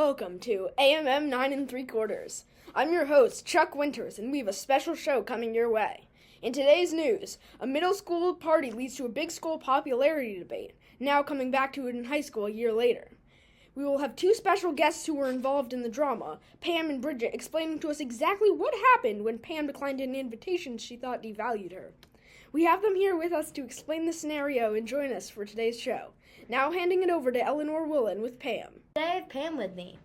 welcome to AMM 9 3/4. I'm your host, Chuck Winters, and we have a special show coming your way. In today's news, a middle school party leads to a big school popularity debate, now coming back to it in high school a year later. We will have two special guests who were involved in the drama, Pam and Bridget, explaining to us exactly what happened when Pam declined an invitation she thought devalued her. We have them here with us to explain the scenario and join us for today's show. Now handing it over to Eleanor Willen with Pam. Today I have Pam with me.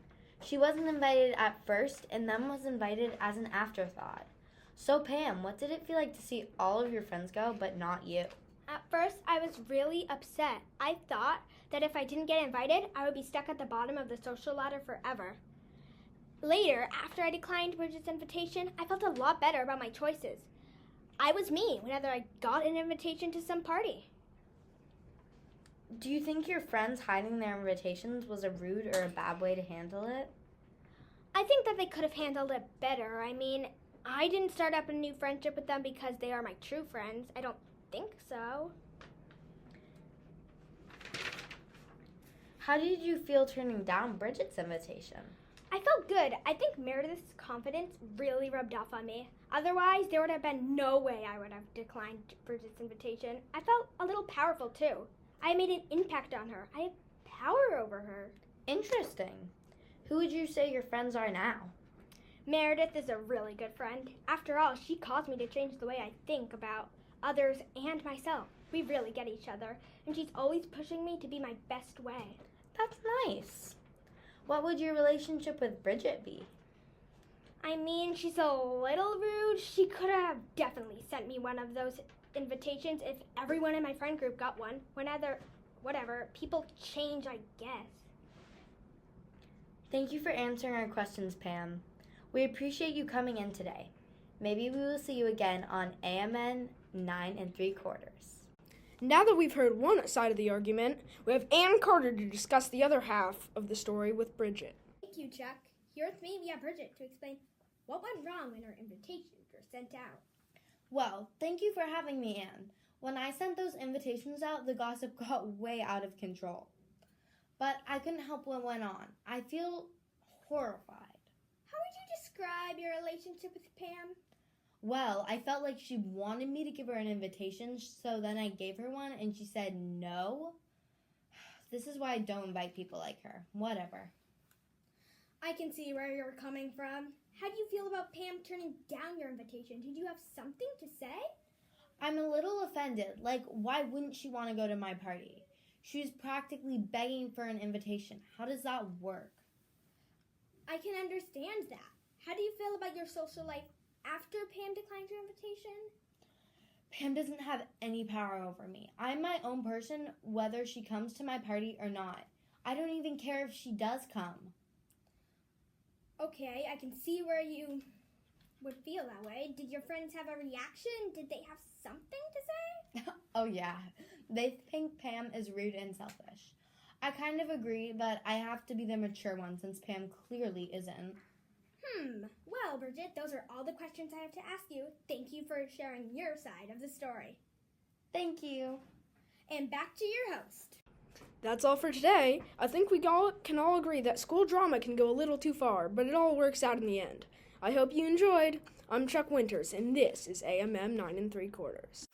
She wasn't invited at first and then was invited as an afterthought. So Pam, what did it feel like to see all of your friends go but not you? At first, I was really upset. I thought that if I didn't get invited, I would be stuck at the bottom of the social ladder forever. Later, after I declined Bridget's invitation, I felt a lot better about my choices. I was me whenever I got an invitation to some party. Do you think your friends hiding their invitations was a rude or a bad way to handle it? I think that they could have handled it better. I mean, I didn't start up a new friendship with them because they are my true friends. I don't think so. How did you feel turning down Bridget's invitation? I felt good. I think Meredith's confidence really rubbed off on me. Otherwise, there would have been no way I would have declined Bridget's invitation. I felt a little powerful, too. I made an impact on her. I have power over her. Interesting. Who would you say your friends are now? Meredith is a really good friend. After all, she caused me to change the way I think about others and myself. We really get each other, and she's always pushing me to be my best way. That's nice. What would your relationship with Bridget be? I mean, she's a little rude. She could have definitely sent me one of those invitations if everyone in my friend group got one. Whatever, people change, I guess. Thank you for answering our questions, Pam. We appreciate you coming in today. Maybe we will see you again on AMN 9 3/4. Now that we've heard one side of the argument, we have Ann Carter to discuss the other half of the story with Bridget. Thank you, Chuck. Here with me, we have Bridget to explain what went wrong when our invitations were sent out. Well, thank you for having me, Anne. When I sent those invitations out, the gossip got way out of control. But I couldn't help what went on. I feel horrified. How would you describe your relationship with Pam? Well, I felt like she wanted me to give her an invitation, so then I gave her one and she said no. This is why I don't invite people like her. Whatever. I can see where you're coming from. How do you feel about Pam turning down your invitation? Did you have something to say? I'm a little offended. Like, why wouldn't she want to go to my party? She's practically begging for an invitation. How does that work? I can understand that. How do you feel about your social life after Pam declined your invitation? Pam doesn't have any power over me. I'm my own person, whether she comes to my party or not. I don't even care if she does come. Okay, I can see where you would feel that way. Did your friends have a reaction? Did they have something to say? Oh yeah, they think Pam is rude and selfish. I kind of agree, but I have to be the mature one since Pam clearly isn't. Well, Bridget, those are all the questions I have to ask you. Thank you for sharing your side of the story. Thank you. And back to your host. That's all for today. I think we can all agree that school drama can go a little too far, but it all works out in the end. I hope you enjoyed. I'm Chuck Winters, and this is AMM 9 3/4.